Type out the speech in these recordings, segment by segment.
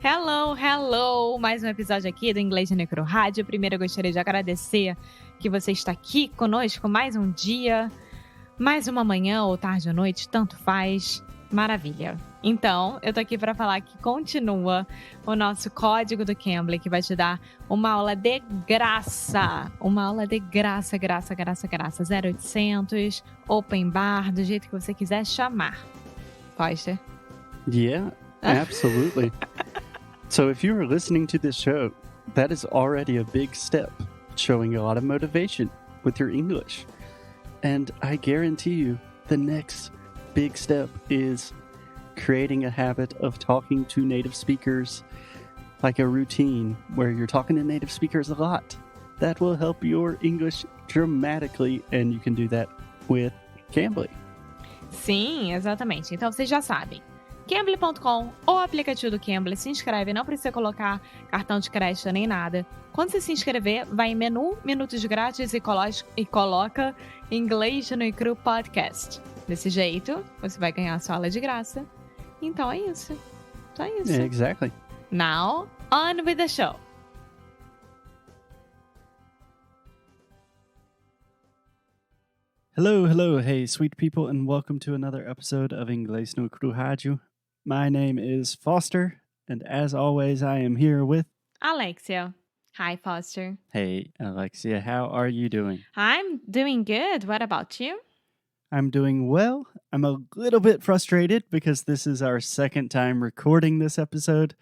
Hello, hello! Mais um episódio aqui do Inglês no Micro Rádio. Primeiro eu gostaria de agradecer que você está aqui conosco mais um dia, mais uma manhã ou tarde ou noite, tanto faz. Maravilha! Então, eu tô aqui para falar que continua o nosso código do Cambly, que vai te dar uma aula de graça. Uma aula de graça, graça. 0800, open bar, do jeito que você quiser chamar. Foster? Yeah, absolutely. So if you are listening to this show, that is already a big step, showing a lot of motivation with your English. And I guarantee you, the next big step is creating a habit of talking to native speakers, like a routine where you're talking to native speakers a lot. That will help your English dramatically, and you can do that with Cambly. Sim, exatamente. Então vocês já sabem. Cambly.com ou aplicativo do Cambly, se inscreve, não precisa colocar cartão de crédito nem nada. Quando você se inscrever, vai em menu, minutos grátis e coloca Inglês no Cru Podcast. Desse jeito, você vai ganhar a sua aula de graça. Então é isso. Só isso. Yeah, exactly. Now, on with the show. Hello, hey, sweet people, and welcome to another episode of Inglês no Cru Rádio. My name is Foster, and as always, I am here with... Alexia. Hi, Foster. Hey, Alexia, how are you doing? I'm doing good. What about you? I'm doing well. I'm a little bit frustrated because this is our second time recording this episode,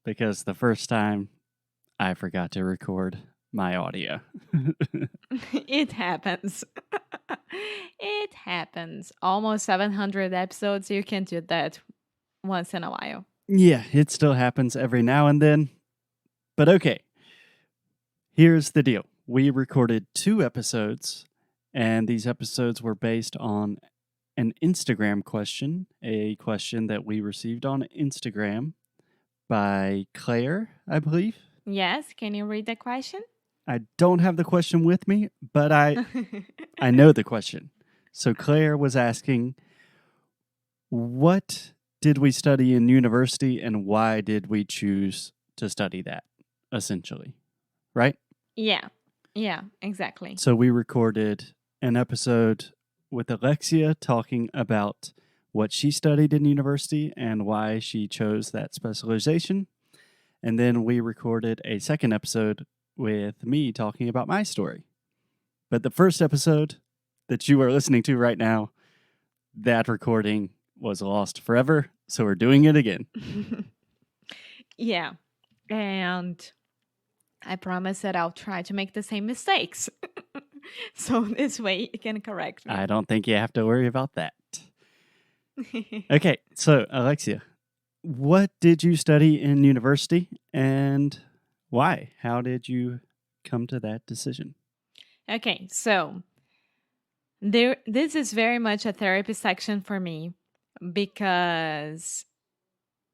because the first time I forgot to record my audio. It happens. It happens. Almost 700 episodes. You can do that once in a while. Yeah, it still happens every now and then. But okay, here's the deal. We recorded 2 episodes, and these episodes were based on an Instagram question, a question that we received on Instagram by Claire, I believe. Yes, can you read the question? I don't have the question with me, but I know the question. So Claire was asking, what did we study in university and why did we choose to study that, essentially, right? Yeah, exactly. So we recorded an episode with Alexia talking about what she studied in university and why she chose that specialization. And then we recorded a second episode with me talking about my story. But the first episode that you are listening to right now, that recording was lost forever, so we're doing it again. Yeah, and I promise that I'll try to make the same mistakes. So this way you can correct me. I don't think you have to worry about that. Okay, so Alexia, what did you study in university and why? How did you come to that decision? Okay, so this is very much a therapy section for me because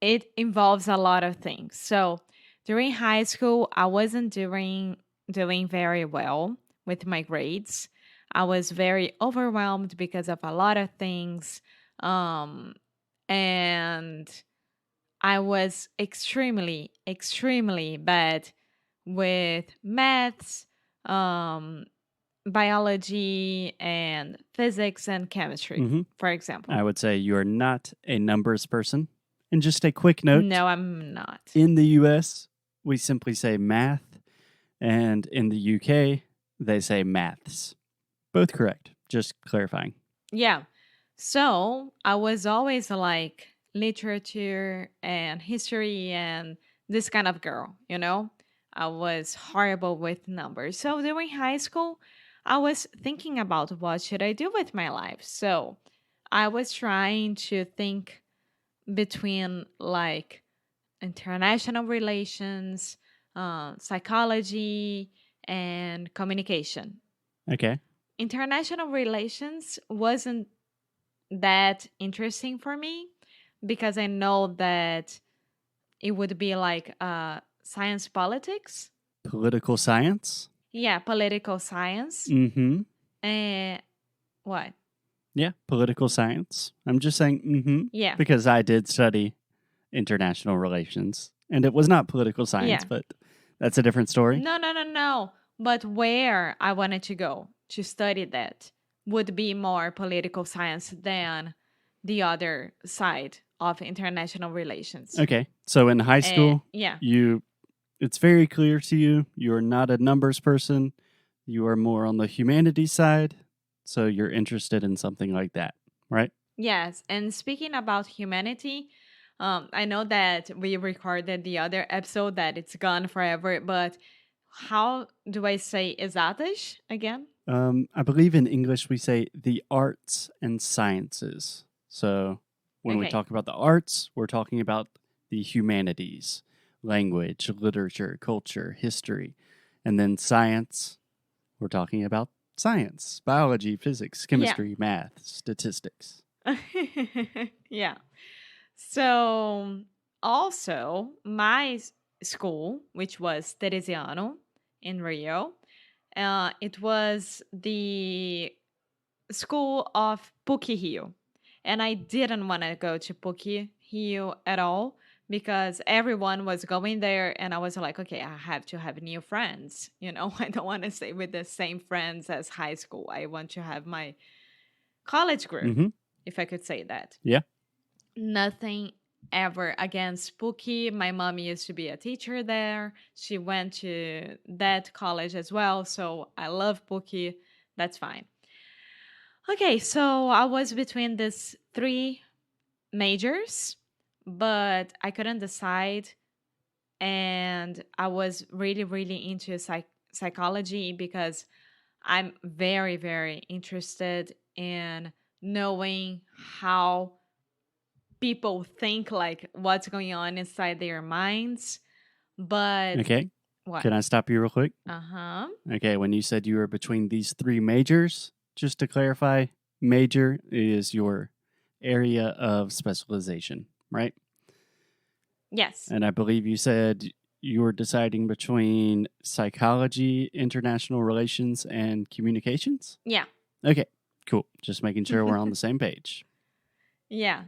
it involves a lot of things. So during high school, I wasn't doing very well with my grades. I was very overwhelmed because of a lot of things. And I was extremely bad with maths, biology, and physics and chemistry, for example. I would say you're not a numbers person. And just a quick note. No, I'm not. In the US, we simply say math, and in the UK, they say maths. Both correct, just clarifying. Yeah. So I was always like literature and history and this kind of girl, you know? I was horrible with numbers. So during high school, I was thinking about what should I do with my life. So I was trying to think between like international relations, psychology, and communication. Okay. International relations wasn't that interesting for me because I know that it would be like science politics. Political science? Yeah, political science. Mm-hmm. What? Yeah, political science. I'm just saying, Yeah. because I did study international relations And it was not political science, Yeah. but that's a different story. No. But where I wanted to go to study that would be more political science than the other side of international relations. Okay. So in high school, Yeah. it's very clear to you you're not a numbers person. You are more on the humanities side. So you're interested in something like that, right? Yes. And speaking about humanity, I know that we recorded the other episode that it's gone forever, but how do I say exatas again? I believe in English we say the arts and sciences. So when we Okay. talk about the arts, we're talking about the humanities, language, literature, culture, history. And then science, we're talking about science, biology, physics, chemistry, math, statistics. Yeah. So also my school, which was Teresiano in Rio, it was the school of PUC Rio. And I didn't want to go to PUC Rio at all because everyone was going there. And I was like, okay, I have to have new friends. You know, I don't want to stay with the same friends as high school. I want to have my college group, if I could say that. Yeah. Nothing ever against PUC. My mom used to be a teacher there. She went to that college as well. So I love PUC. That's fine. Okay, so I was between these three majors, but I couldn't decide. And I was really, really into psychology because I'm very, very interested in knowing how people think, like what's going on inside their minds. But Okay. what? Can I stop you real quick? Uh-huh. Okay. When you said you were between these three majors, just to clarify, major is your area of specialization, right? Yes. And I believe you said you were deciding between psychology, international relations, and communications? Yeah. Okay, cool. Just making sure we're on the same page. Yeah.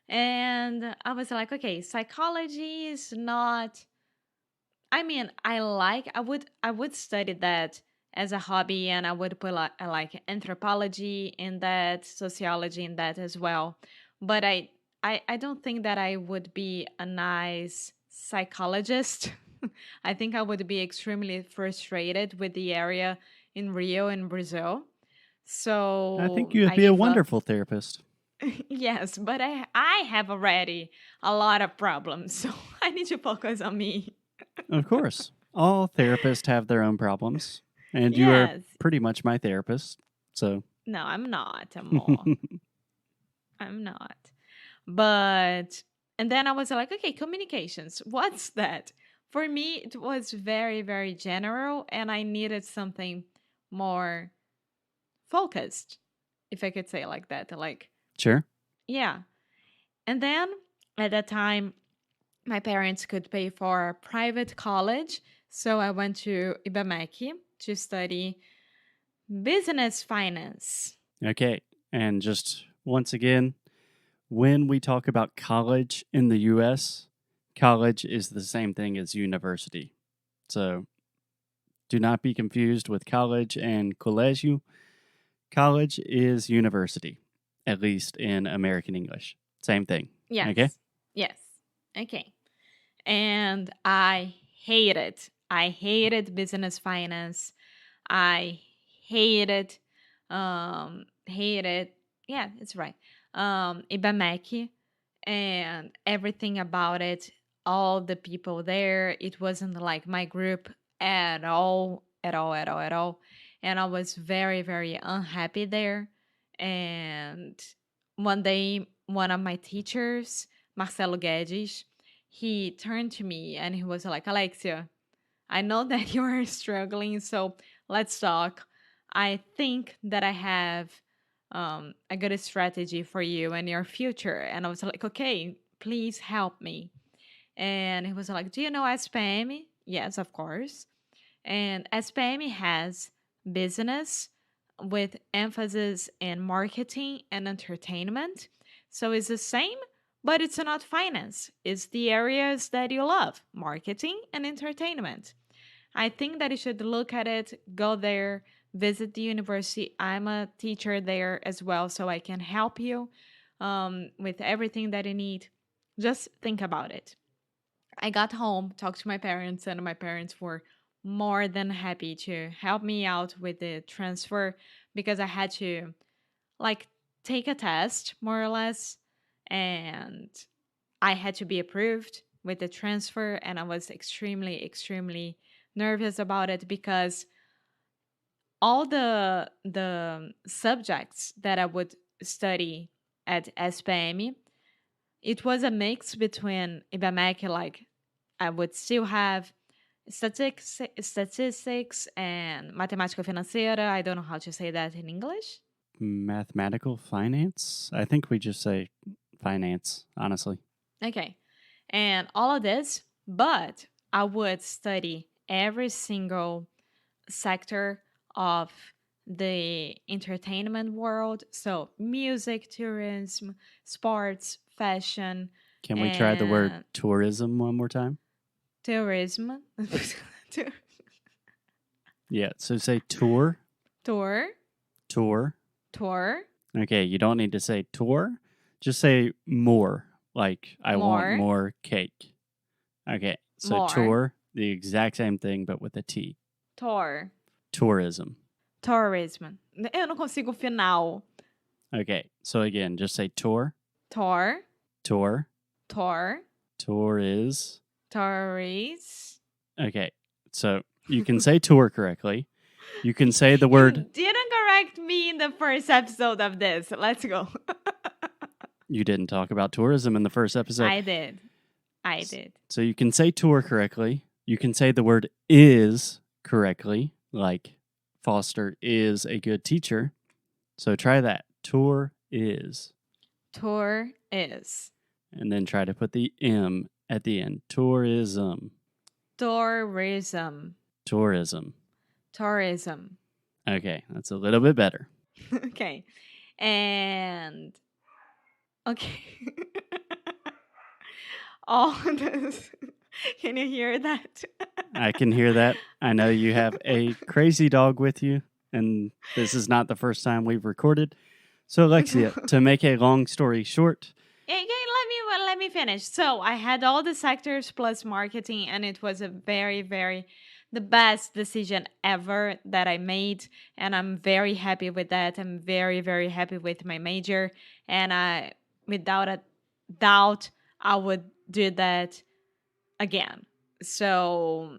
And I was like, okay, psychology is not, I mean, I would study that as a hobby, and I would put like anthropology in that, sociology in that as well. But I don't think that I would be a nice psychologist. I think I would be extremely frustrated with the area in Rio and Brazil. So I think you would I be a gave up. wonderful therapist. Yes, but I have already a lot of problems, so I need to focus on me. Of course. All therapists have their own problems, and you are Yes. pretty much my therapist. So, No, I'm not, amor. I'm not. But and then I was like, okay, communications. What's that? For me, it was very, very general, and I needed something more focused, if I could say it like that. Like, sure. yeah. And then at that time, my parents could pay for a private college. So I went to IBMEC to study business finance. Okay. And just once again, when we talk about college in the US, college is the same thing as university. So do not be confused with college and colégio. College is university, at least in American English. Same thing. Yes. Okay. Yes. Okay. And I hated business finance. I hated, hated, yeah, it's right. IBMEC and everything about it, all the people there. It wasn't like my group at all, at all, at all, at all. And I was very, very unhappy there. And one day, one of my teachers, Marcelo Guedes, he turned to me and he was like, Alexia, I know that you are struggling, so let's talk. I think that I have a good strategy for you and your future. And I was like, okay, please help me. And he was like, do you know SPM? Yes, of course. And SPM has business with emphasis in marketing and entertainment. So it's the same, but it's not finance. It's the areas that you love, marketing and entertainment. I think that you should look at it, go there, visit the university. I'm a teacher there as well, so I can help you with everything that you need. Just think about it. I got home, talked to my parents, and my parents were more than happy to help me out with the transfer because I had to like take a test more or less, and I had to be approved with the transfer, and I was extremely nervous about it because all the subjects that I would study at SPM, it was a mix between IBMEC, like I would still have statistics and matemática financeira. I don't know how to say that in English. Mathematical finance? I think we just say finance, honestly. Okay. And all of this, but I would study every single sector of the entertainment world. So music, tourism, sports, fashion. Can we try the word tourism one more time? Tourism. Yeah, so say tour. Tour. Tour. Tour. Okay, you don't need to say tour. Just say more. Like, I want more cake. Okay, so More. tour, the exact same thing, but with a T. Tour. Tourism. Tourism. Eu não consigo o final. Okay, so again, just say tour. Tour. Tour. Tour. Tour is. Tourist. Okay, so you can say tour correctly. You can say the word. You didn't correct me in the first episode of this. Let's go. You didn't talk about tourism in the first episode. I did. So you can say tour correctly. You can say the word is correctly, like Foster is a good teacher. So try that. Tour is. Tour is. And then try to put the M at the end. Tourism. Tourism. Tourism. Tourism. Okay, that's a little bit better. Okay. And okay. All this. Can you hear that? I can hear that. I know you have a crazy dog with you, and this is not the first time we've recorded. So, Alexia, to make a long story short. Let me finish. So I had all the sectors plus marketing, and it was a very the best decision ever that I made, and I'm very happy with that. I'm very happy with my major, and I, without a doubt, I would do that again. So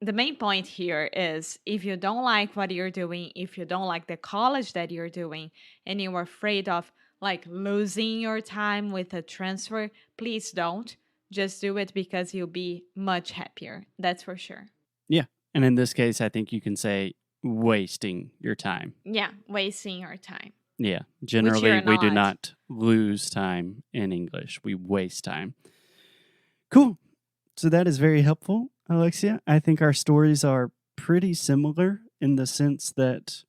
the main point here is if you don't like what you're doing, if you don't like the college that you're doing, and you're afraid of like losing your time with a transfer, please don't. Just do it because you'll be much happier. That's for sure. Yeah. And in this case, I think you can say wasting your time. Yeah, wasting your time. Yeah. Generally, we do not lose time in English. We waste time. Cool. So that is very helpful, Alexia. I think our stories are pretty similar in the sense that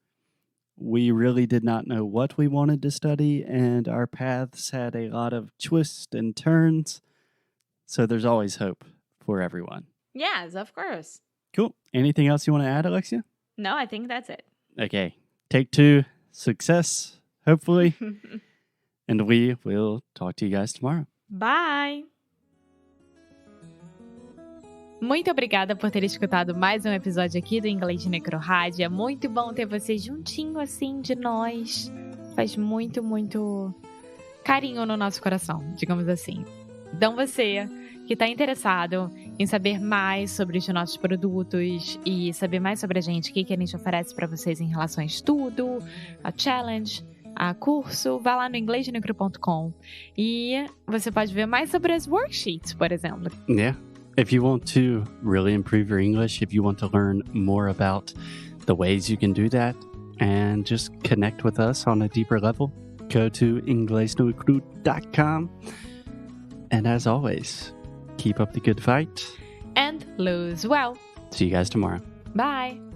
we really did not know what we wanted to study, and our paths had a lot of twists and turns. So there's always hope for everyone. Yes, of course. Cool. Anything else you want to add, Alexia? No, I think that's it. Okay. Take 2. Success, hopefully. And we will talk to you guys tomorrow. Bye! Muito obrigada por ter escutado mais um episódio aqui do Inglês de Necrorádio. É muito bom ter você juntinho assim de nós. Faz muito carinho no nosso coração, digamos assim. Então você que está interessado em saber mais sobre os nossos produtos e saber mais sobre a gente, o que a gente oferece para vocês em relação a estudo, a challenge, a curso, vá lá no inglesdenecro.com e você pode ver mais sobre as worksheets, por exemplo. Yeah. If you want to really improve your English, if you want to learn more about the ways you can do that and just connect with us on a deeper level, go to inglesdenecro.com. And as always, keep up the good fight. And lose well. See you guys tomorrow. Bye.